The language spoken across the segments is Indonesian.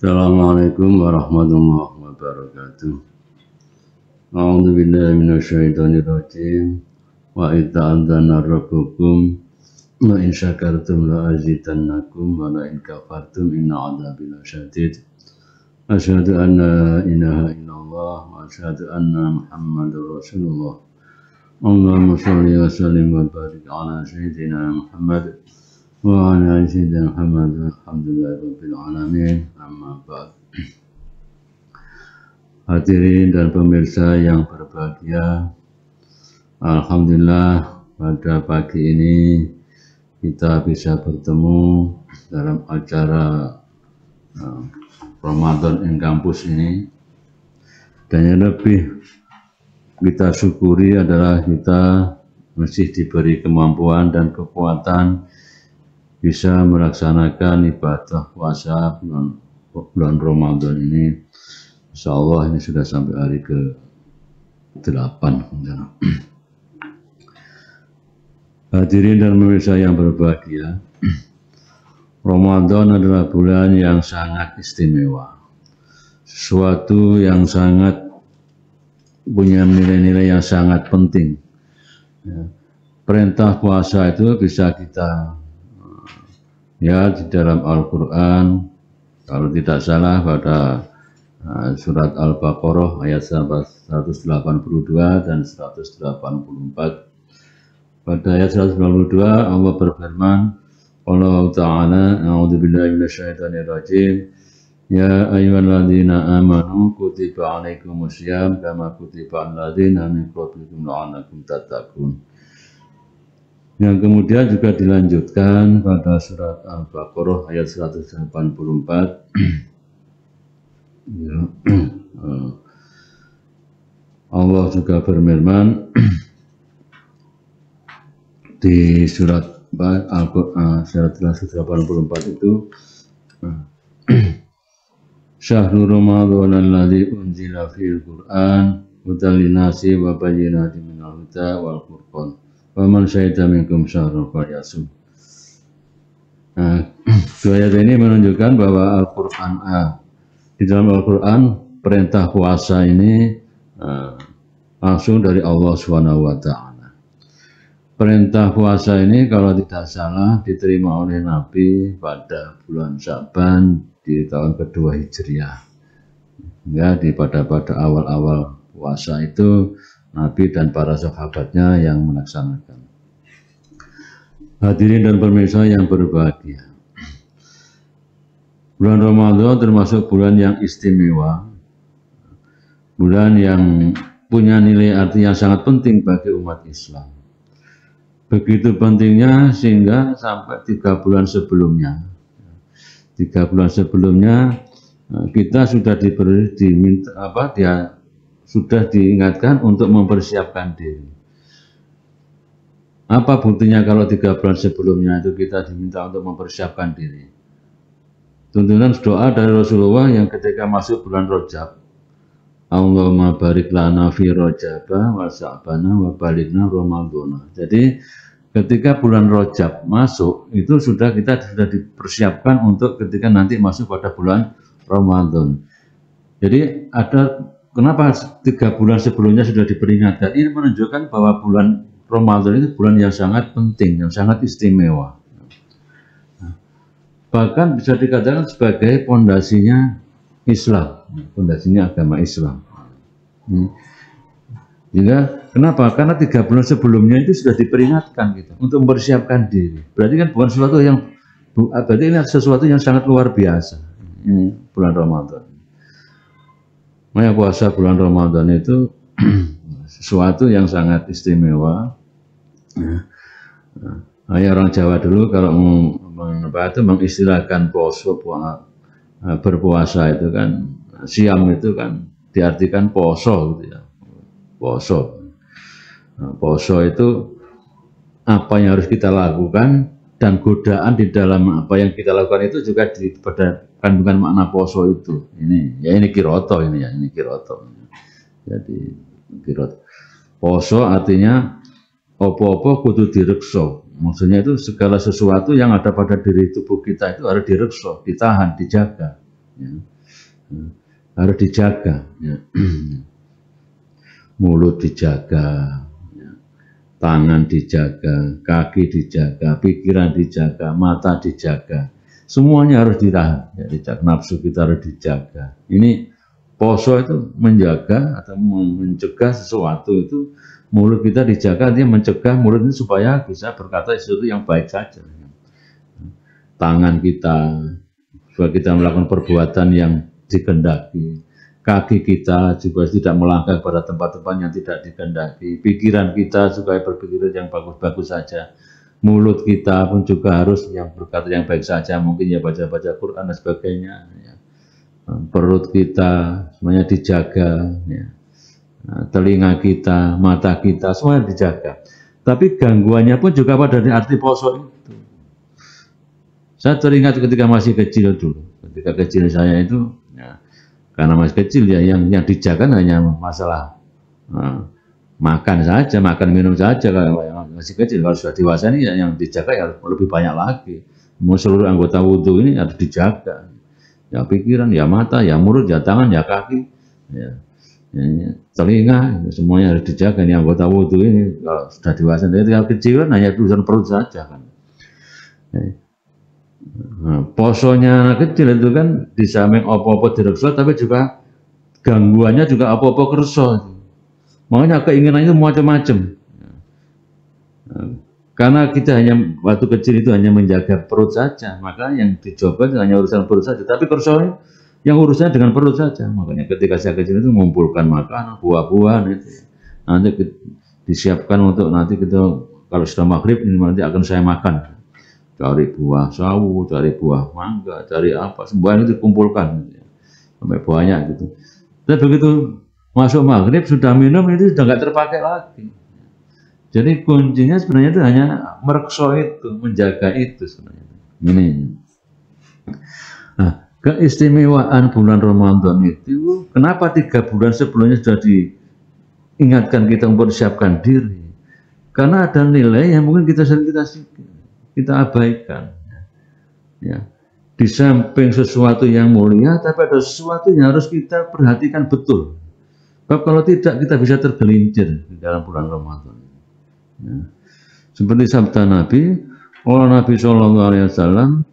Assalamualaikum warahmatullahi wabarakatuh. A'udzu billahi minasyaitonir rajim. Wa idza'adzana rabbukum wa in syakartum la azidannakum wa la in kafartum inna 'adzabi lasyadid. Asyhadu an la ilaha illallah wa asyhadu anna Muhammadar Rasulullah. Allahumma shalli wa sallim wa barik ala sayyidina Muhammad wa ala sayyidina Muhammad alhamdulillahi rabbil alamin amma ba'd. Hadirin dan pemirsa yang berbahagia, alhamdulillah pada pagi ini kita bisa bertemu dalam acara Ramadan in Kampus ini, dan yang lebih kita syukuri adalah kita masih diberi kemampuan dan kekuatan bisa melaksanakan ibadah puasa bulan Ramadan ini. Insya Allah ini sudah sampai hari ke-8. Hadirin dan pemirsa yang berbahagia, Ramadan adalah bulan yang sangat istimewa, sesuatu yang sangat punya nilai-nilai yang sangat penting. Perintah puasa itu bisa kita di dalam Al-Quran, kalau tidak salah pada surat Al-Baqarah ayat 182 dan 184. Pada ayat 182 Allah berfirman, Allah Ta'ala, a'udzubillahi minasyaitonir rajim, ya ayyuhalladzina amanu kutiba alaikumussyam kama kutiba alal ladzina min qablikum la'allakum tattaqun. Yang kemudian juga dilanjutkan pada surat Al-Baqarah ayat 184. Allah juga berfirman di surat Al-Quran surat 184 itu, Syahrul Ramadan alladzi unzila fil Qur'an hudan linnasi wa bayyinatin minal huda wal furqan. Faman syahida minkum syahra falyasum. Dua ayat ini menunjukkan bahwa Al-Quran, di dalam Al-Quran perintah puasa ini langsung dari Allah SWT. Perintah puasa ini kalau tidak salah diterima oleh Nabi pada bulan Sya'ban di tahun kedua Hijriah. Ya, pada awal-awal puasa itu Nabi dan para sahabatnya yang melaksanakan. Hadirin dan pemirsa yang berbahagia, bulan Ramadan termasuk bulan yang istimewa, bulan yang punya nilai arti yang sangat penting bagi umat Islam. Begitu pentingnya sehingga sampai 3 bulan sebelumnya, kita sudah sudah diingatkan untuk mempersiapkan diri. Apa buktinya kalau 3 bulan sebelumnya itu kita diminta untuk mempersiapkan diri? Tuntunan doa dari Rasulullah yang ketika masuk bulan Rajab, Allahumma barik lana fi Rajaba wa Sya'bana wa balighna Ramadhana. Jadi ketika bulan Rajab masuk itu kita sudah dipersiapkan untuk ketika nanti masuk pada bulan Ramadan. Jadi kenapa 3 bulan sebelumnya sudah diperingatkan? Ini menunjukkan bahwa bulan Ramadan itu bulan yang sangat penting, yang sangat istimewa. Bahkan bisa dikatakan sebagai pondasinya Islam, pondasinya agama Islam. Kenapa? Karena 3 bulan sebelumnya itu sudah diperingatkan gitu, untuk mempersiapkan diri. Berarti kan bukan sesuatu yang, berarti ini sesuatu yang sangat luar biasa. Bulan Ramadan. Makanya puasa bulan Ramadan itu sesuatu yang sangat istimewa. Orang Jawa dulu kalau mengistilahkan berpuasa itu kan, siam itu kan diartikan poso gitu ya. Poso itu apa yang harus kita lakukan, dan godaan di dalam apa yang kita lakukan itu juga pada kandungan makna poso itu. Ini kiroto ini. Jadi kiroto. Poso artinya opo-opo kudu direkso. Maksudnya itu segala sesuatu yang ada pada diri tubuh kita itu harus direkso, ditahan, dijaga. Ya. harus dijaga. Ya. Mulut dijaga, ya. Tangan dijaga, kaki dijaga, pikiran dijaga, mata dijaga. Semuanya harus ditahan. Ya, dijaga. Nafsu kita harus dijaga. Ini poso itu menjaga atau mencegah sesuatu itu. Mulut kita dijaga, dia mencegah mulut itu supaya bisa berkata sesuatu yang baik saja. Tangan kita, supaya kita melakukan perbuatan yang dikehendaki. Kaki kita juga tidak melangkah pada tempat-tempat yang tidak dikehendaki. Pikiran kita supaya berpikir yang bagus-bagus saja. Mulut kita pun juga harus yang berkata yang baik saja, mungkin ya baca-baca Quran dan sebagainya. Ya. Perut kita semuanya dijaga. Ya. Nah, telinga kita, mata kita, semuanya dijaga. Tapi gangguannya pun juga pada arti poso itu. Saya teringat ketika masih kecil dulu. Ketika kecil saya itu, ya, karena masih kecil ya, yang dijaga hanya masalah makan saja, makan minum saja. Kalau masih kecil, kalau sudah dewasa ini ya, yang dijaga ya lebih banyak lagi. Seluruh anggota wudhu ini harus dijaga. Ya pikiran, ya mata, ya mulut, ya tangan, ya kaki. Ya. Telinga, semuanya harus dijaga. Ini anggota wudhu ini kalau sudah dewasa, kalau kecil kan hanya urusan perut saja kan. Nah, posonya anak kecil itu kan di samping apa-apa direksa, tapi juga gangguannya juga apa-apa kerso. Makanya keinginan itu macam-macam. Karena kita hanya waktu kecil itu hanya menjaga perut saja, maka yang dicoba hanya urusan perut saja. Tapi kerso yang urusannya dengan perut saja. Makanya ketika saya kecil itu mengumpulkan makanan, buah-buahan itu. Nanti disiapkan untuk nanti kita kalau sudah maghrib ini nanti akan saya makan. Cari buah sawu, cari buah mangga, cari apa, semuanya itu dikumpulkan. Sampai banyak gitu. Dan begitu masuk maghrib sudah minum itu sudah nggak terpakai lagi. Jadi kuncinya sebenarnya itu hanya merekso itu, menjaga itu sebenarnya. Ini. Nah, keistimewaan bulan Ramadan itu, kenapa 3 bulan sebelumnya sudah diingatkan kita mempersiapkan diri? Karena ada nilai yang mungkin kita abaikan. Ya. Di samping sesuatu yang mulia, tapi ada sesuatu yang harus kita perhatikan betul. Sebab kalau tidak, kita bisa tergelincir di dalam bulan Ramadan. Ya. Seperti sabda Nabi, Nabi Shallallahu Alaihi Wasallam,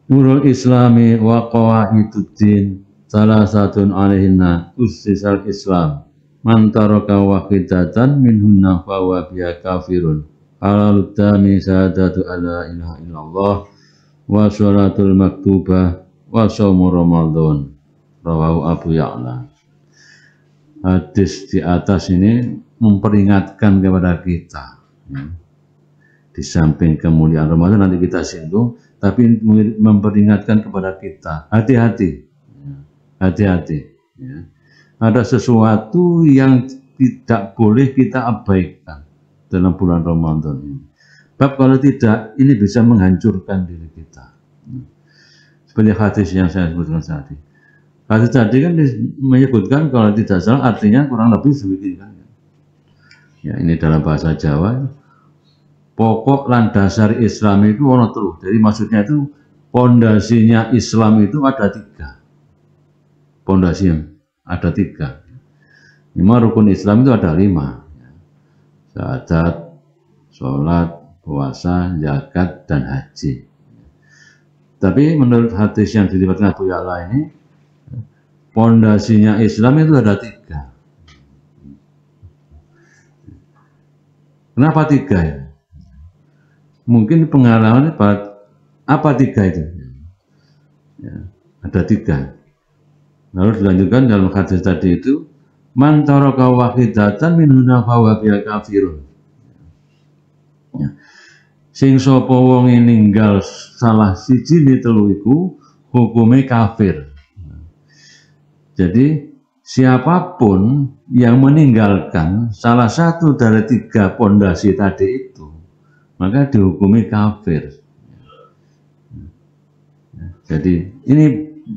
Nurul Islami wa qawaiduddin salah satun alaihinna ussisal Islam man taraka wahidatan minhunna fahuwa biha kafirun halaludami syahadatu alla ilaha illallah wa sholatul maktubah wa shaumu Ramadan rawahu Abu Ya'la. Hadis di atas ini memperingatkan kepada kita, ya. Di samping kemuliaan Ramadan nanti kita singgung, tapi memperingatkan kepada kita, hati-hati, hati-hati. Ya. Ada sesuatu yang tidak boleh kita abaikan dalam bulan Ramadan ini. Sebab kalau tidak, ini bisa menghancurkan diri kita. Seperti hadis yang saya sebutkan tadi. Hadis tadi kan menyebutkan kalau tidak salah artinya kurang lebih demikian. Ya, ini dalam bahasa Jawa. Pokok lan dasar Islam itu ono telu. Jadi maksudnya itu pondasinya Islam itu ada 3. Pondasi yang ada 3. 5 rukun Islam itu ada 5. Syahadat, sholat, puasa, zakat, dan haji. Tapi menurut hadis yang diriwayatkan Abu Ya'la ini, pondasinya Islam itu ada 3. Kenapa 3 ya? Mungkin pengalaman apa 3 itu? Ya, ada 3. Lalu dilanjutkan dalam hadis tadi itu, man taraka wahidatan minhunna fahuwa biha kafirun. Ya. Sing sapa wong ninggal salah siji di telu iku hukume kafir. Jadi siapapun yang meninggalkan salah satu dari 3 pondasi tadi itu, maka dihukumi kafir. Jadi ini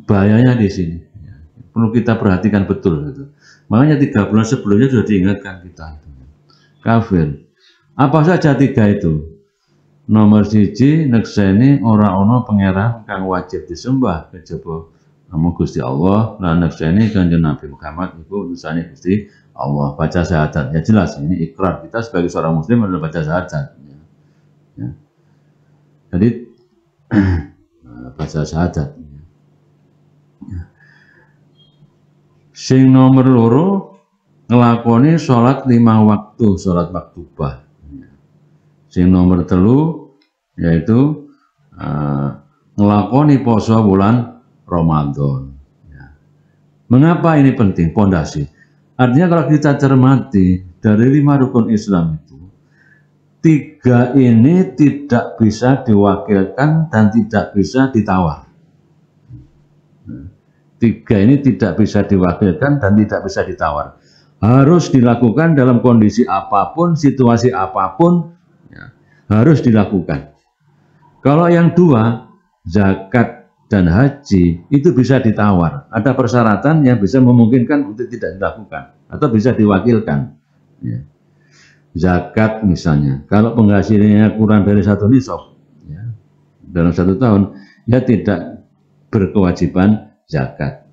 bahayanya di sini. Perlu kita perhatikan betul. Gitu. Makanya 3 bulan sebelumnya sudah diingatkan kita. Kafir. Apa saja 3 itu? Nomor 1, nekseni ora ono pangeran kang wajib disembah kejaba Namun Gusti Allah lan nafsane Kanjeng Nabi Muhammad itu utusane Gusti Allah. Baca syahadat ya jelas ini ikrar kita sebagai seorang muslim adalah baca syahadat ya. Jadi baca syahadat ya. Sing nomor loro ngelakoni sholat 5 waktu, sholat maktubah ya. Sing nomor 3 yaitu ngelakoni poso bulan Ramadan ya. Mengapa ini penting? Pondasi. Artinya kalau kita cermati dari 5 rukun Islam itu 3 ini tidak bisa diwakilkan dan tidak bisa ditawar. 3 ini tidak bisa diwakilkan dan tidak bisa ditawar. Harus dilakukan dalam kondisi apapun, situasi apapun ya, harus dilakukan. Kalau yang 2, zakat dan haji itu bisa ditawar. Ada persyaratan yang bisa memungkinkan untuk tidak dilakukan atau bisa diwakilkan. Ya. Zakat misalnya, kalau penghasilannya kurang dari 1 nisab ya, dalam 1 tahun, ya tidak berkewajiban zakat.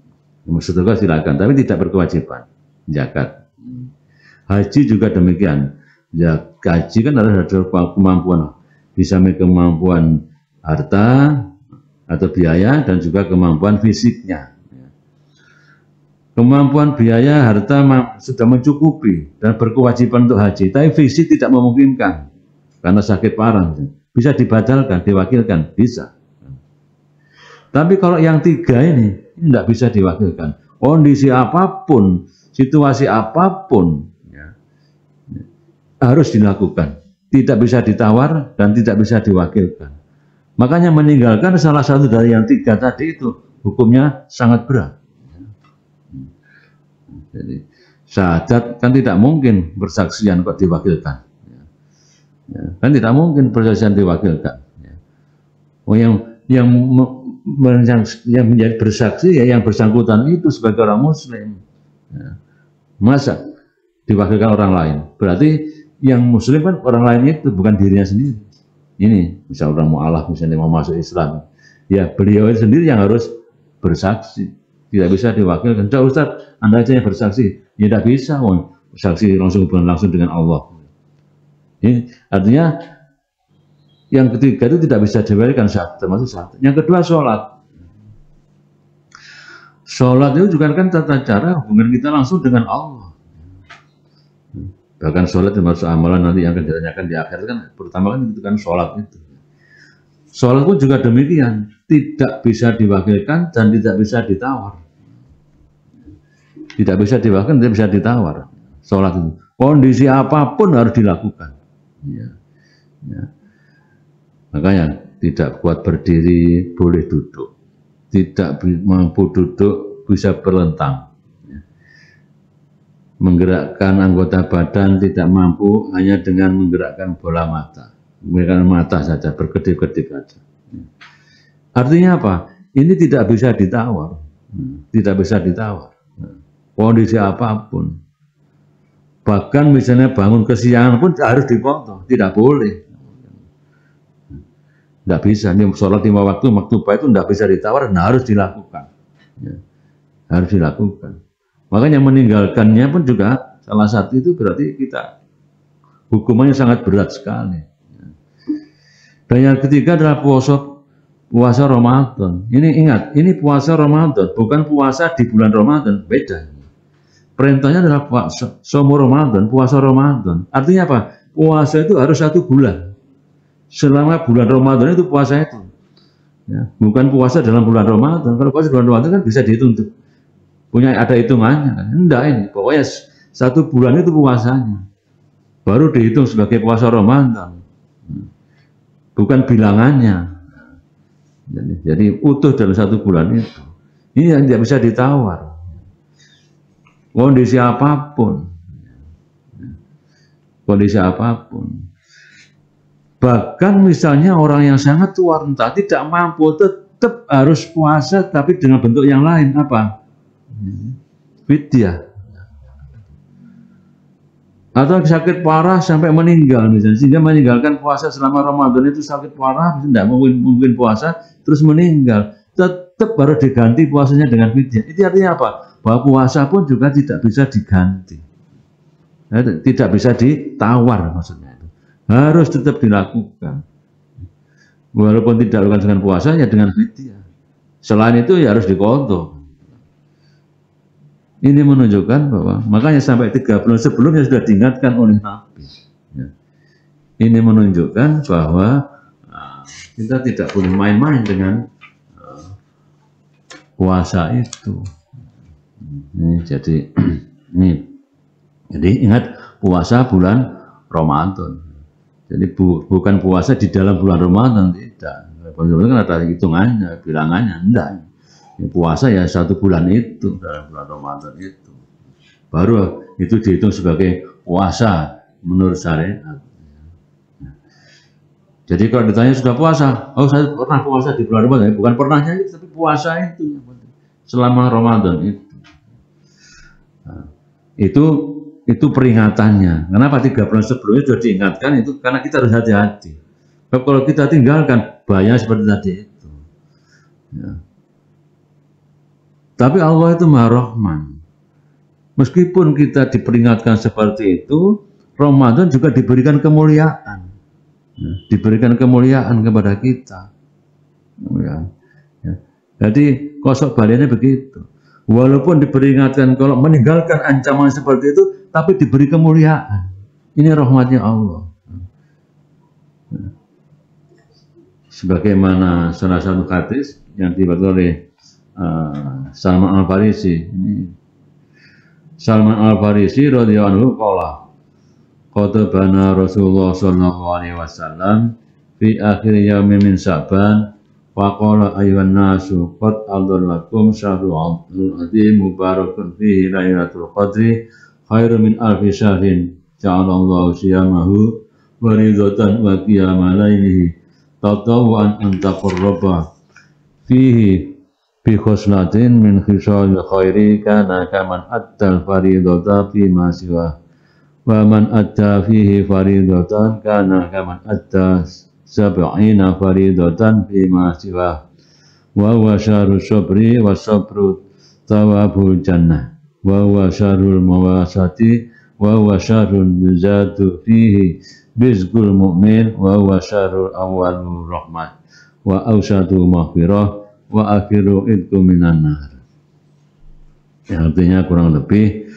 Maksudnya silakan, tapi tidak berkewajiban zakat. Haji juga demikian. Ya, haji kan ada kemampuan, bisa kemampuan harta atau biaya dan juga kemampuan fisiknya. Kemampuan biaya harta sudah mencukupi dan berkewajiban untuk haji, tapi fisik tidak memungkinkan karena sakit parah. Bisa dibatalkan, diwakilkan, bisa. Tapi kalau yang 3 ini tidak bisa diwakilkan. Kondisi apapun, situasi apapun ya, harus dilakukan. Tidak bisa ditawar dan tidak bisa diwakilkan. Makanya meninggalkan salah satu dari yang 3 tadi itu hukumnya sangat berat. Jadi syahadat kan tidak mungkin bersaksian kok diwakilkan. Ya, kan tidak mungkin bersaksian diwakilkan. Ya. Oh yang menjadi bersaksi ya yang bersangkutan itu sebagai orang muslim. Ya. Masa diwakilkan orang lain? Berarti yang muslim kan orang lain itu bukan dirinya sendiri. Ini misalnya orang mu'alaf misalnya mau masuk Islam, ya beliau sendiri yang harus bersaksi, tidak bisa diwakilkan. Coba Ustaz, Anda aja yang bersaksi, ya tidak bisa, bersaksi langsung dengan Allah. Ini artinya yang ketiga itu tidak bisa diwakilkan termasuk syahadat. Yang kedua sholat. Sholat itu juga kan tata cara hubungan kita langsung dengan Allah. Bahkan sholat termasuk amalan nanti yang akan ditanyakan di akhir kan, pertama kan itu kan sholat itu. Sholat pun juga demikian, tidak bisa diwakilkan dan tidak bisa ditawar. Tidak bisa diwakilkan, tidak bisa ditawar. Sholat itu, kondisi apapun harus dilakukan. Ya. Ya. Makanya tidak kuat berdiri, boleh duduk. Tidak mampu duduk, bisa berlentang. Menggerakkan anggota badan tidak mampu hanya dengan menggerakkan bola mata, menggerakkan mata saja, berkedip-kedip saja. Artinya apa? Ini tidak bisa ditawar, tidak bisa ditawar. Kondisi apapun, bahkan misalnya bangun kesiangan pun harus dipotong, tidak boleh, tidak bisa. Ini sholat 5 waktu, maktubah itu tidak bisa ditawar, nah harus dilakukan, harus dilakukan. Makanya meninggalkannya pun juga salah satu itu berarti kita hukumannya sangat berat sekali. Dan yang ketiga adalah puasa Ramadan. Ini ingat, ini puasa Ramadan, bukan puasa di bulan Ramadan, beda. Perintahnya adalah puasa Ramadan, puasa Ramadan. Artinya apa? Puasa itu harus 1 bulan. Selama bulan Ramadan itu puasa itu. Ya, bukan puasa dalam bulan Ramadan. Kalau puasa bulan Ramadan kan bisa dihitung tuh. Punya ada hitungannya kan? Enggak ini, pokoknya 1 bulan itu puasanya baru dihitung sebagai puasa Ramadan, bukan bilangannya. Jadi utuh dalam 1 bulan itu. Ini yang tidak bisa ditawar, kondisi apapun, kondisi apapun. Bahkan misalnya orang yang sangat tua renta tidak mampu, tetap harus puasa tapi dengan bentuk yang lain. Apa? Fidyah. Atau sakit parah sampai meninggal misalnya, sehingga meninggalkan puasa selama Ramadan itu sakit parah, tidak mungkin puasa terus meninggal, tetap tetap harus diganti puasanya dengan fidyah. Itu artinya apa? Bahwa puasa pun juga tidak bisa diganti, tidak bisa ditawar maksudnya itu. Harus tetap dilakukan. Walaupun tidak lakukan dengan puasa, ya dengan fidyah. Selain itu ya harus diqadha. Ini menunjukkan bahwa makanya sampai 3 bulan sebelumnya sudah diingatkan oleh Nabi. Ya. Ini menunjukkan bahwa kita tidak boleh main-main dengan puasa itu. Ini jadi ingat puasa bulan Ramadan. Jadi bukan puasa di dalam bulan Ramadan, tidak. Kan ada hitungannya, bilangannya, enggak. Puasa ya 1 bulan itu dalam bulan Ramadan itu. Baru itu dihitung sebagai puasa menurut syariat. Jadi kalau ditanya sudah puasa, oh saya pernah puasa di bulan Ramadan, bukan pernahnya itu, tapi puasa itu selama Ramadan itu. Nah, itu peringatannya. Kenapa 3 bulan sebelumnya sudah diingatkan itu? Karena kita harus hati-hati. Kalau kita tinggalkan, bahaya seperti tadi itu. Ya. Tapi Allah itu Maha Rahman. Meskipun kita diperingatkan seperti itu, Ramadan juga diberikan kemuliaan. Ya, diberikan kemuliaan kepada kita. Ya. Ya. Jadi kosok baliknya begitu. Walaupun diperingatkan kalau meninggalkan ancaman seperti itu, tapi diberi kemuliaan. Ini rahmatnya Allah. Sebagaimana salah satu hadis yang diriwayatkan oleh Salman Al-Farisi. Salman Al-Farisi radhiyallahu anhu qala khatabana Rasulullah sallallahu alaihi wasallam fi akhir yaumin min Sya'ban wa qala ayyuhan nasu qad adhallakum syahrul azim mubarakun fihi lailatul qadri khairum min alfi syahrin ja'alallahu siyamahu wa ridatan wa qiyama lailihi tatawwan an taqarraba fihi bi khoslatin min khisal khairi kana kaman addal faridata fi ma siwa wa man adda fihi faridatan kana kaman adda sab'ina faridatan fi ma siwa wa huwa syarru sabri wa sabru tawabul jannah wa huwa syarrul mawasati wa huwa syarrun yuzadu fihi bizqul mu'min wa huwa syarrul awwalur rahmah wa awsatu maghfirah wa akhiru idku minan nar. Yang artinya kurang lebih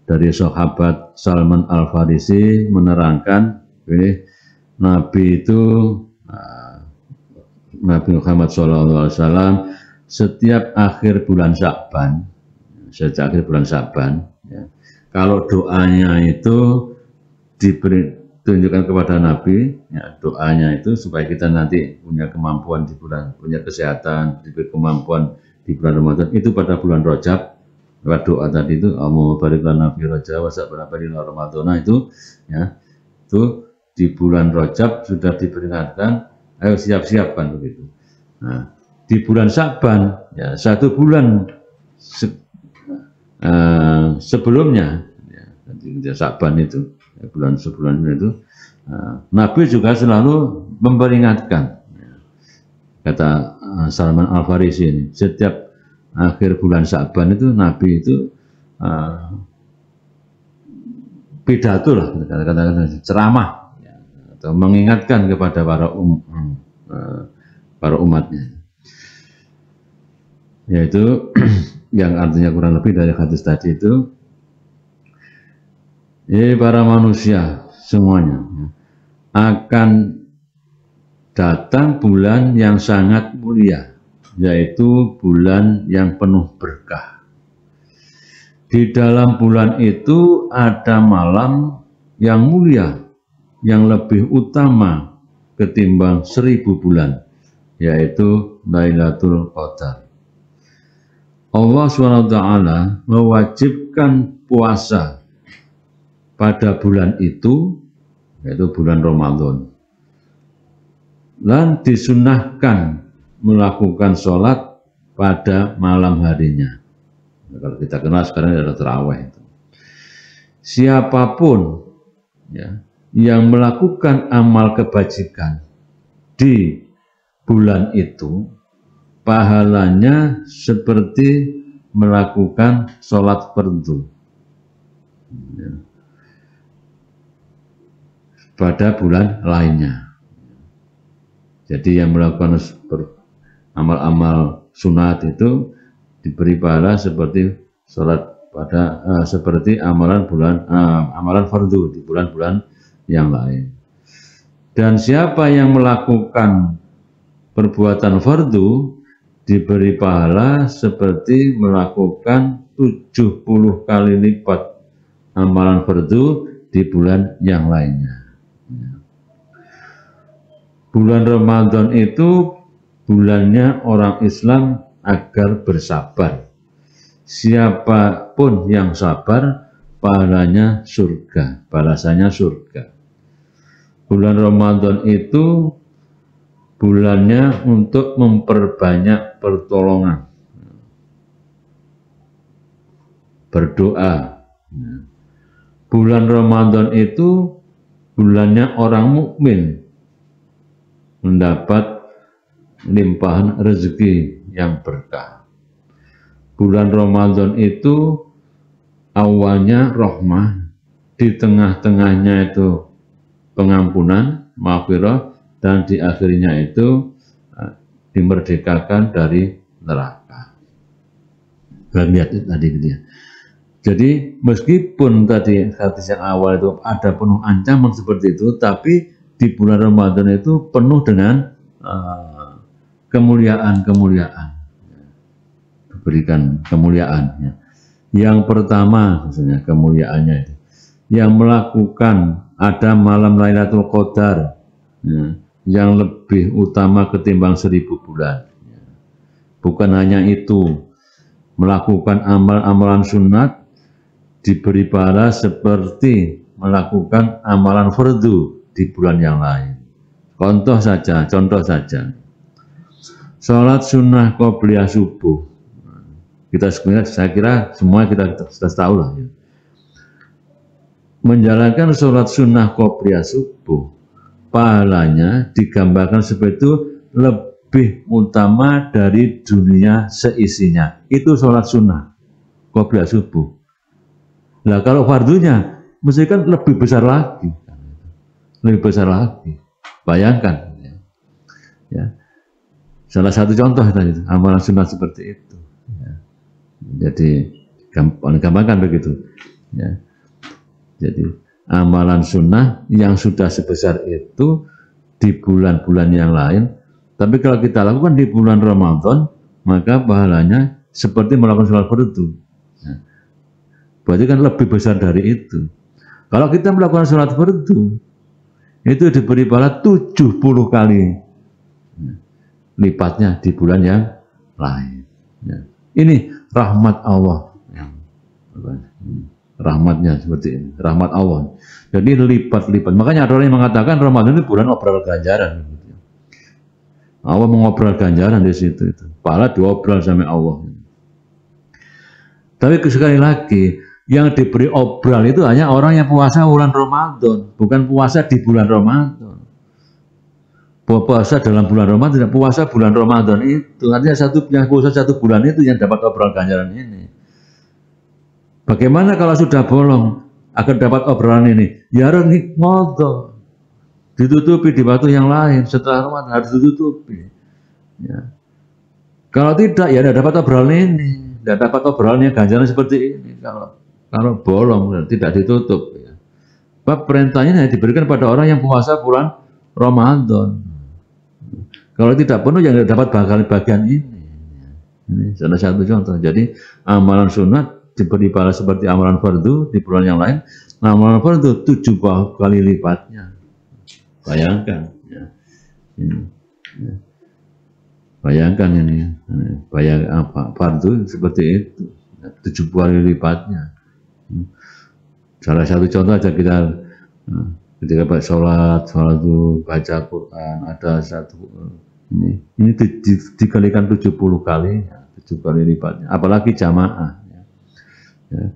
dari sahabat Salman Al-Farisi menerangkan Nabi itu Nabi Muhammad SAW setiap akhir bulan Sya'ban, sejak akhir bulan Sya'ban ya, kalau doanya itu ditunjukkan kepada Nabi, ya, doanya itu supaya kita nanti punya kemampuan di bulan, punya kesehatan, diberi kemampuan di bulan Ramadan, itu pada bulan Rajab, lewat doa tadi itu, Allahumma barik lana fi Rajab wa sa'barabadina Ramadan, itu, ya, itu di bulan Rajab sudah diperingatkan, ayo siap-siap kan begitu. Nah, di bulan Sya'ban, ya, 1 bulan sebelumnya, ya, Sya'ban itu, bulan sebulan itu, Nabi juga selalu memperingatkan. Kata Salman Al-Farisi ini, setiap akhir bulan Sya'ban itu Nabi itu pidato lah, kata-kata ceramah, ya, atau mengingatkan kepada para umatnya. Yaitu yang artinya kurang lebih dari hadis tadi itu, para manusia semuanya akan datang bulan yang sangat mulia, yaitu bulan yang penuh berkah. Di dalam bulan itu ada malam yang mulia, yang lebih utama ketimbang 1000 bulan, yaitu Lailatul Qadar. Allah SWT mewajibkan puasa pada bulan itu, yaitu bulan Ramadan, dan disunahkan melakukan sholat pada malam harinya. Kalau kita kenal sekarang adalah tarawih itu. Siapapun ya, yang melakukan amal kebajikan di bulan itu, pahalanya seperti melakukan sholat fardu pada bulan lainnya. Jadi yang melakukan amal-amal sunat itu diberi pahala seperti sholat pada seperti amalan fardu di bulan-bulan yang lain. Dan siapa yang melakukan perbuatan fardu diberi pahala seperti melakukan 70 kali lipat amalan fardu di bulan yang lainnya. Bulan Ramadan itu bulannya orang Islam agar bersabar. Siapapun yang sabar, pahalanya surga, balasannya surga. Bulan Ramadan itu bulannya untuk memperbanyak pertolongan, berdoa. Bulan Ramadan itu bulannya orang mukmin mendapat limpahan rezeki yang berkah. Bulan Ramadan itu awalnya rahmah, di tengah-tengahnya itu pengampunan, maghfirah, dan di akhirnya itu dimerdekakan dari neraka. Lihat tadi gitu ya. Jadi meskipun tadi hadis yang awal itu ada penuh ancaman seperti itu, tapi di bulan Ramadan itu penuh dengan kemuliaan-kemuliaan, diberikan kemuliaan. Yang pertama, maksudnya kemuliaannya itu, yang melakukan ada malam Lailatul Qadar, yang lebih utama ketimbang 1000 bulan. Bukan hanya itu, melakukan amal-amalan sunat diberi pahala seperti melakukan amalan fardu di bulan yang lain. Contoh saja, sholat sunnah qobliyah subuh. Saya kira semua kita sudah tahu lah ya. Menjalankan sholat sunnah qobliyah subuh, pahalanya digambarkan seperti itu lebih utama dari dunia seisinya. Itu sholat sunnah qobliyah subuh. Nah kalau fardunya mesti kan lebih besar lagi. Lebih besar lagi. Bayangkan. Ya. Salah satu contoh tadi, amalan sunnah seperti itu. Ya. Jadi gampangkan begitu. Ya. Jadi amalan sunnah yang sudah sebesar itu di bulan-bulan yang lain, tapi kalau kita lakukan di bulan Ramadan, maka pahalanya seperti melakukan sholat fardu. Ya. Berarti kan lebih besar dari itu. Kalau kita melakukan sholat fardu, itu diberi pahala 70 kali lipatnya di bulan yang lain. Ya. Ini rahmat Allah. Rahmatnya seperti ini, rahmat Allah. Jadi lipat-lipat. Makanya ada orang yang mengatakan Ramadan itu bulan obral ganjaran. Allah mengobral ganjaran di situ. Pahala diobral sama Allah. Tapi sekali lagi, yang diberi obral itu hanya orang yang puasa bulan Ramadan, bukan puasa di bulan Ramadan. Puasa dalam bulan Ramadan, tidak puasa bulan Ramadan itu. Artinya yang puasa 1 bulan itu yang dapat obral ganjaran ini. Bagaimana kalau sudah bolong agar dapat obrolan ini? Ya harus ngotot, ditutupi di waktu yang lain setelah Ramadan harus ditutupi. Ya. Kalau tidak, ya tidak dapat obrolan ini, tidak dapat obrolannya ganjaran seperti ini. Kalau bolong tidak ditutup, ya. Perintahnya diberikan pada orang yang puasa bulan Ramadan. Kalau tidak penuh, yang dapat bagian ini. Ini salah satu contoh. Jadi amalan sunat diberi pahala seperti amalan fardu di bulan yang lain. Amalan fardu 7 kali lipatnya. Bayangkan. Ya. Ini, ya. Bayangkan ini. Fardu seperti itu. 7 kali lipatnya. Salah satu contoh aja kita ketika sholat itu baca Quran, ada satu ini dikalikan 70 kali, 7 kali lipatnya. Apalagi jamaah. Ya.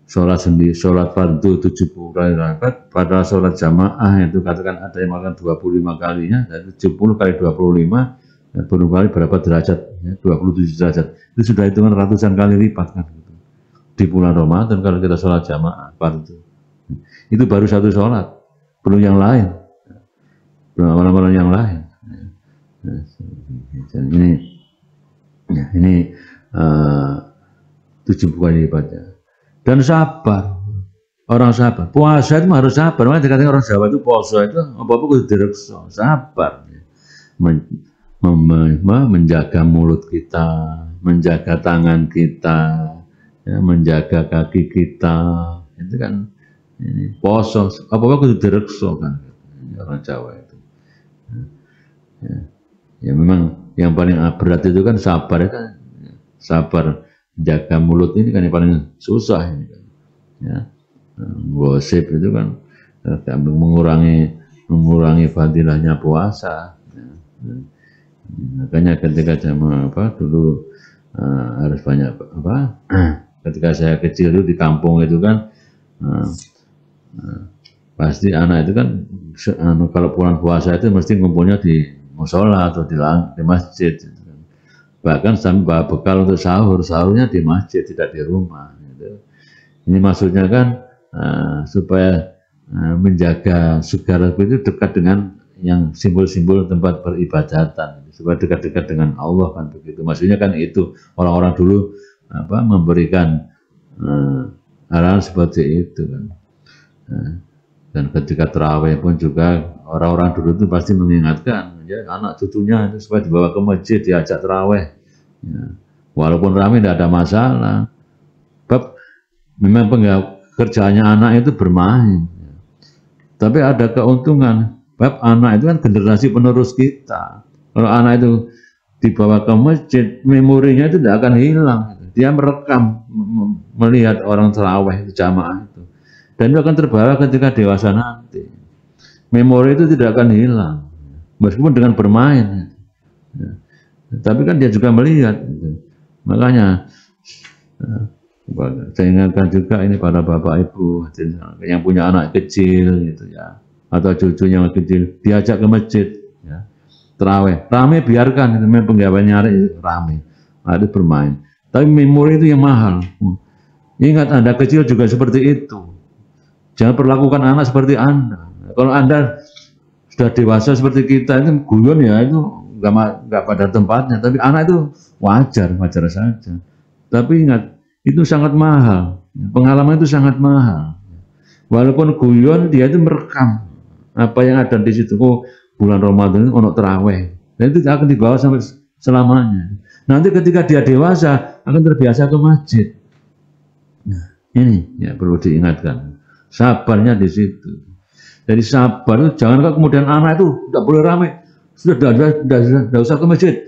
Sholat sendiri, sholat fardu 70 kali lipat, pada sholat jamaah itu katakan ada yang makan 25 kalinya, 70 kali 25 Belum kali berapa derajat, ya, 27 derajat. Itu sudah hitungan ratusan kali lipat kan. Gitu. Di bulan Ramadan kalau kita sholat jamaah, itu baru satu sholat, belum yang lain, belum amalan-amalan yang lain. Ini 70 kali lipatnya. Dan sabar, orang sabar. Puasa itu harus sabar. Makanya dikatakan orang Jawa itu puasa itu apa-apa kudu direksa, sabar. Menjaga mulut kita, menjaga tangan kita, ya, menjaga kaki kita, itu kan ini poso, apa-apa kudu direksa kan, orang Jawa itu. Ya memang yang paling berat itu kan sabar, kan sabar jaga mulut ini kan yang paling susah ini kan. Ya, gosip itu kan mengurangi fadilahnya puasa. Ya. Makanya ketika jamaah dulu harus banyak ketika saya kecil itu di kampung itu kan pasti anak itu kan kalau pulang puasa itu mesti ngumpulnya di musola atau di masjid gitu. Bahkan sampai bawa bekal untuk sahurnya di masjid, tidak di rumah gitu. Ini maksudnya kan supaya menjaga segala itu dekat dengan yang simbol-simbol tempat peribadatan, supaya dekat-dekat dengan Allah kan begitu. Maksudnya kan itu orang-orang dulu memberikan arahan seperti itu kan. Dan ketika terawih pun juga orang-orang dulu itu pasti mengingatkan ya, anak cucunya itu supaya dibawa ke masjid, diajak terawih. Ya. Walaupun ramai tidak ada masalah. Bab memang kerjaannya anak itu bermain. Ya. Tapi ada keuntungan. Bab anak itu kan generasi penerus kita. Kalau anak itu dibawa ke masjid, memorinya itu tidak akan hilang. Dia merekam, melihat orang terawih itu jamaah itu. Dan itu akan terbawa ketika dewasa nanti. Memori itu tidak akan hilang. Meskipun dengan bermain. Ya. Tapi kan dia juga melihat. Gitu. Makanya saya ingatkan juga ini para bapak ibu yang punya anak kecil gitu ya, atau cucunya yang kecil, diajak ke masjid ya. Terawih, rame biarkan, itu memang penggawean nyari rame, ada bermain. Tapi memori itu yang mahal. Ingat Anda kecil juga seperti itu. Jangan perlakukan anak seperti Anda. Kalau Anda sudah dewasa seperti kita itu guyon ya itu nggak pada tempatnya. Tapi anak itu wajar saja. Tapi ingat itu sangat mahal. Pengalaman itu sangat mahal. Walaupun guyon dia itu merekam apa yang ada di situ. Oh, bulan Ramadan itu ono terawih. Dan itu akan dibawa sampai selamanya. Nanti ketika dia dewasa akan terbiasa ke masjid. Nah, ini ya perlu diingatkan. Sabarnya di situ. Jadi sabar itu jangan kemudian anak itu tidak boleh ramai. Sudah usah ke masjid.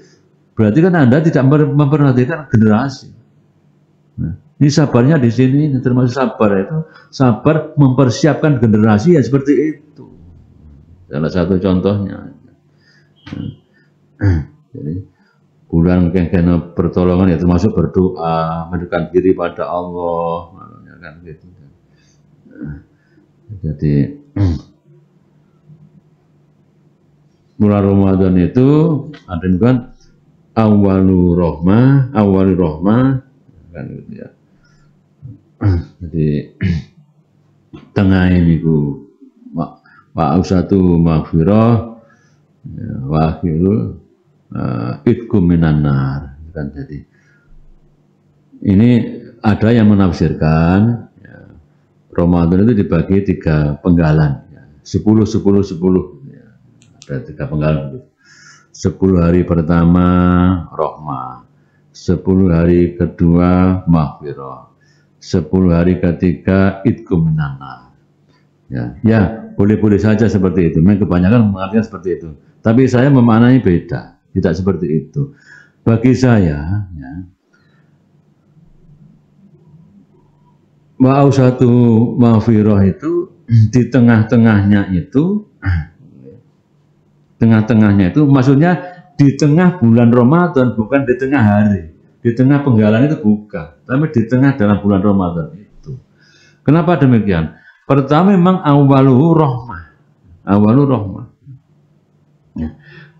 Berarti kan Anda tidak memperhatikan generasi. Nah, ini sabarnya di sini, ini termasuk sabar itu sabar mempersiapkan generasi yang seperti itu. Salah satu contohnya. Jadi bulan kena pertolongan ya termasuk berdoa, mendekatkan diri pada Allah, kan gitu. Jadi bulan Ramadan itu ada kan awwalu rahmah kan gitu ya. Jadi tengah ini ku wa'usatu maghfirah wa akhiru itkum minan nar kan. Jadi ini ada yang menafsirkan ya, Ramadan itu dibagi 3 penggalan ya, 10 ya, ada 3 penggalan. 10 hari pertama rahmah, 10 hari kedua maghfirah, 10 hari ketiga itkum minan nar. Ya, boleh-boleh saja seperti itu. Memang kebanyakan mengartikan seperti itu. Tapi saya memaknai beda, tidak seperti itu. Bagi saya, ya, wa'usatu maghfirah itu di tengah-tengahnya itu, maksudnya di tengah bulan Ramadan, bukan di tengah hari. Di tengah penggalan itu bukan, tapi di tengah dalam bulan Ramadan itu. Kenapa demikian? Pertama memang awaluhu rahmah. Ya.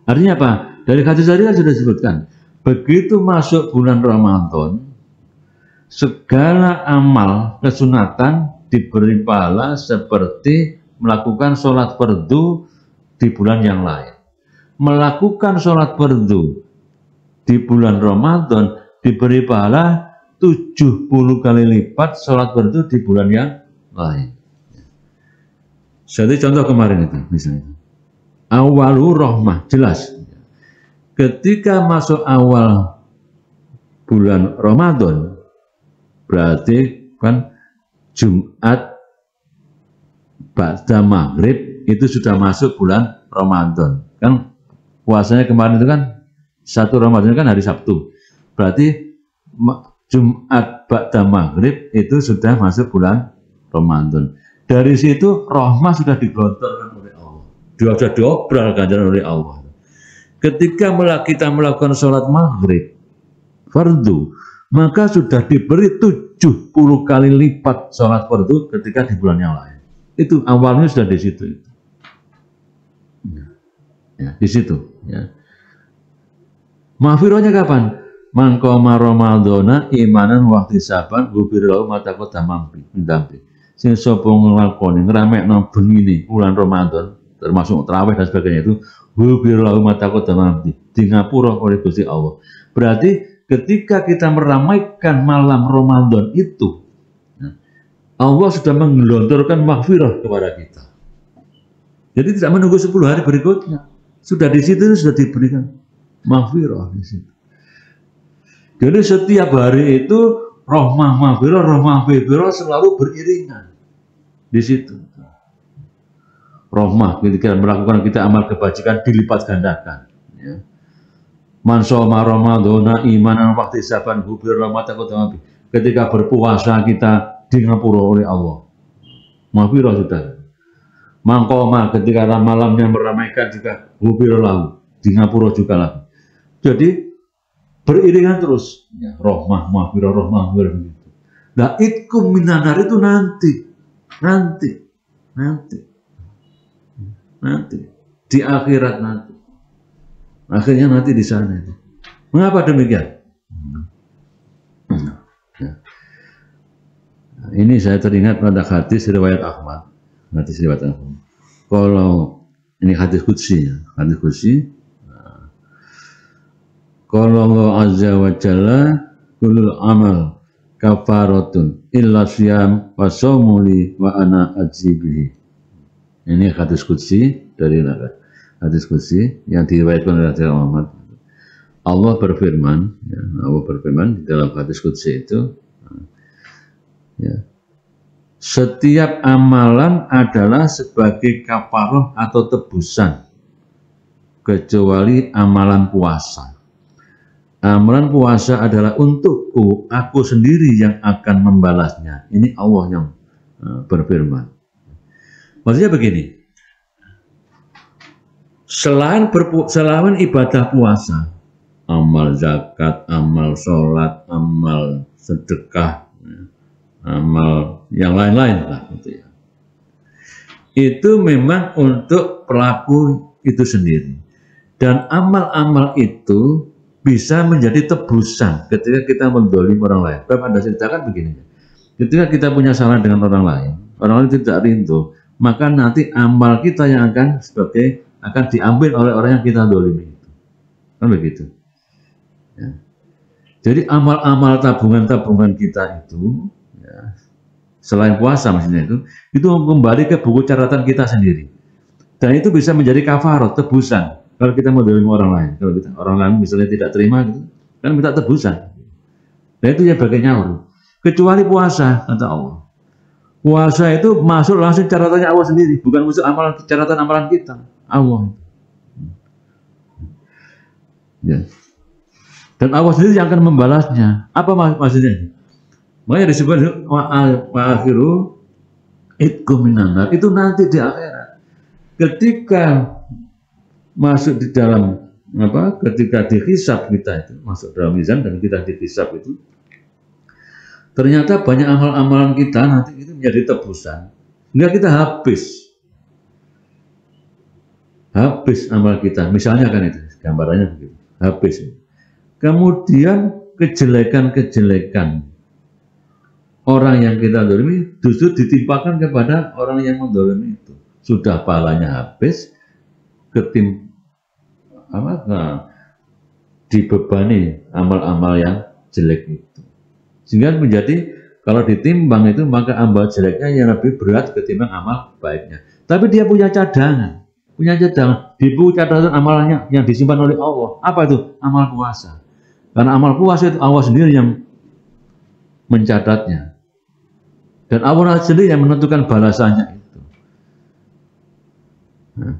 Artinya apa? Dari hadis tadi kan sudah disebutkan, begitu masuk bulan Ramadan, segala amal kesunatan diberi pahala seperti melakukan sholat fardu di bulan yang lain. Melakukan sholat fardu di bulan Ramadan diberi pahala 70 kali lipat sholat fardu di bulan yang lain. Jadi contoh kemarin itu misalnya, awalu rahmah, jelas. Ketika masuk awal bulan Ramadan, berarti kan Jumat ba'da maghrib itu sudah masuk bulan Ramadan. Kan puasanya kemarin itu kan 1 Ramadan kan hari Sabtu. Berarti Jumat ba'da maghrib itu sudah masuk bulan Ramadan. Dari situ rahmah sudah digelontorkan oleh Allah. Sudah diobral ganjaran oleh Allah. Ketika kita melakukan sholat maghrib fardu, maka sudah diberi 70 kali lipat sholat fardu ketika di bulan yang lain. Itu awalnya sudah di situ. Ya, di situ. Ya. Maghfirahnya kapan? Man qama ramadhana imanan wa ihtisaban ghufira ma taqaddama min dzambi. Sing sapa nglakoni ngramekno bengine bulan Ramadan termasuk tarawih dan sebagainya itu ghufira ma taqaddama di ngapura oleh Gusti Allah. Berarti ketika kita meramaikan malam Ramadan itu, Allah sudah menggelontorkan maghfirah kepada kita. Jadi tidak menunggu 10 hari berikutnya. Sudah di situ sudah diberikan maghfirah di situ. Jadi setiap hari itu rahmah maghfirah selalu beriringan di situ. Rahmah ketika melakukan kita amal kebajikan dilipat gandakan. Ya. Man shoma ramadhana imanan wa ihtisaban ghufira ma taqaddama. Ketika berpuasa kita di ngapura oleh Allah. Maghfirah sudah. Mangkoma ketika malamnya meramaikan juga ghufira lahu, di ngapura juga lagi. Jadi beriringan terus. Ya, rahmah maghfirah gitu. Nah, itkum minanar itu nanti di akhirat nanti. Akhirnya nanti di sana itu. Mengapa demikian? Ya. Nah, ini saya teringat pada hadis riwayat Ahmad. Kalau ini hadis qudsi ya, hadis qudsi. Nah, kalau Allah Azza wa Jalla kulul amal kafaratun illa syam wa shaumuli wa ana ajibihi. Ini hadis qudsi dari hadis qudsi yang diriwayatkan oleh Muhammad. Allah berfirman, ya, Allah berfirman di dalam hadis qudsi itu, ya, setiap amalan adalah sebagai kafarah atau tebusan kecuali amalan puasa. Amalan puasa adalah untukku, aku sendiri yang akan membalasnya. Ini Allah yang berfirman. Maksudnya begini, selain ibadah puasa, amal zakat, amal sholat, amal sedekah, amal yang lain-lain lah, gitu ya. Itu memang untuk pelaku itu sendiri. Dan amal-amal itu bisa menjadi tebusan ketika kita mendolim orang lain. Bapak Anda ceritakan begini, ketika kita punya salah dengan orang lain tidak rindu, maka nanti amal kita yang akan diambil oleh orang yang kita dolimi. Kan begitu. Ya. Jadi amal-amal tabungan kita itu, ya, selain puasa maksudnya itu kembali ke buku catatan kita sendiri. Dan itu bisa menjadi kafarat, tebusan. Kalau kita mau dolimi orang lain, kalau kita orang lain misalnya tidak terima gitu, kan minta tebusan. Dan itu ya bagai nyaur. Kecuali puasa, kata Allah. Puasa itu masuk langsung catatannya Allah sendiri, bukan masuk catatan amalan kita. Allah. Ya. Dan Allah sendiri yang akan membalasnya. Apa maksudnya? Makanya disebut akhiru itkum minanar. Itu nanti di akhirat. Ketika masuk di dalam ketika dihisab kita itu masuk dalam mizan dan kita dihisab itu, ternyata banyak amal-amalan kita nanti itu menjadi tebusan. Enggak, kita habis amal kita. Misalnya kan itu gambarannya begitu, habis. Kemudian kejelekan-kejelekan orang yang kita dolimi justru ditimpakan kepada orang yang mendolimi itu. Sudah pahalanya habis, dibebani amal-amal yang jelek itu. Sehingga menjadi kalau ditimbang itu maka amal jeleknya yang lebih berat ketimbang amal baiknya. Tapi dia punya cadangan. Di buku catatan amalnya yang disimpan oleh Allah. Apa itu? Amal puasa. Karena amal puasa itu Allah sendiri yang mencatatnya. Dan Allah sendiri yang menentukan balasannya itu. Nah,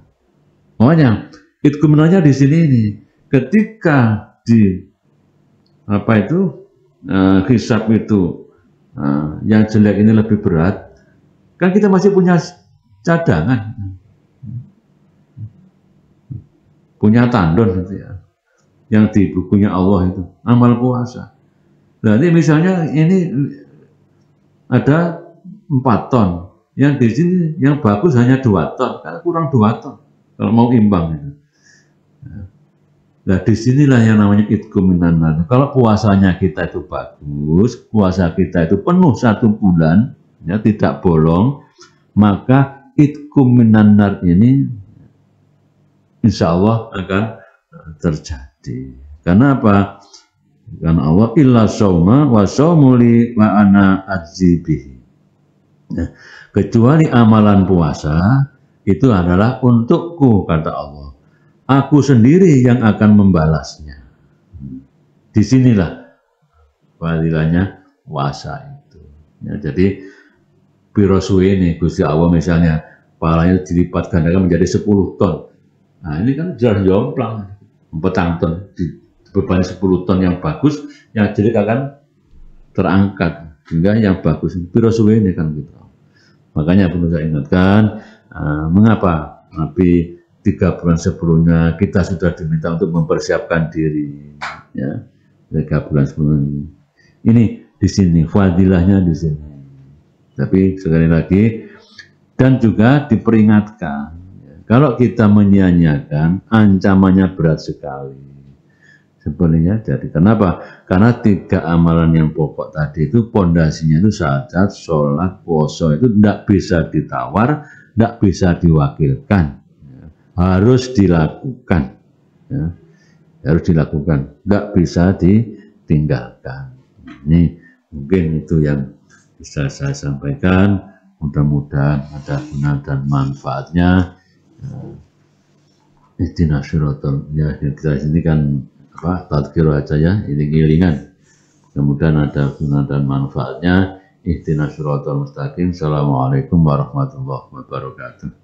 makanya itu kemenangannya di sini ini. Ketika hisab itu yang jelek ini lebih berat, kan kita masih punya cadangan, punya tandon gitu ya, yang di bukunya Allah itu amal puasa. Berarti misalnya ini ada 4 ton, yang di sini yang bagus hanya 2 ton, kan kurang 2 ton kalau mau imbang itu. Nah, disinilah yang namanya itqu minan nar. Kalau puasanya kita itu bagus, puasa kita itu penuh 1 bulan, ya tidak bolong, maka itqu minan nar ini insya Allah akan terjadi. Karena apa? Karena Allah illa shauma wa shaumuli wa ana adzibihi. Nah, kecuali amalan puasa itu adalah untukku, kata Allah. Aku sendiri yang akan membalasnya. Disinilah fadilahnya puasa itu. Ya, jadi pirosuwe ini Gusti Allah misalnya pahalanya dilipat gandakan menjadi 10 ton. Nah ini kan jelas jomplang 4 ton dibebani 10 ton yang bagus, yang jelek akan terangkat hingga yang bagus pirosuwe ini kan gitu. Makanya perlu saya ingatkan, mengapa Nabi 3 bulan sebelumnya kita sudah diminta untuk mempersiapkan diri, ya 3 bulan sebelumnya. Ini di sini fadilahnya di sini. Tapi sekali lagi dan juga diperingatkan, ya, kalau kita menyia-nyiakan ancamannya berat sekali. Sebenarnya jadi kenapa? Karena 3 amalan yang pokok tadi itu pondasinya itu syahadat, sholat, puasa itu tidak bisa ditawar, tidak bisa diwakilkan. Harus dilakukan, ya. Harus dilakukan, tidak bisa ditinggalkan. Ini mungkin itu yang bisa saya sampaikan. Mudah-mudahan ada guna dan manfaatnya. Ihdinas siratal, ya kita sini kan tadzkir aja ya, ini ngilingan. Mudah-mudahan ada guna dan manfaatnya. Ihdinas siratal mustaqim. Assalamualaikum warahmatullahi wabarakatuh.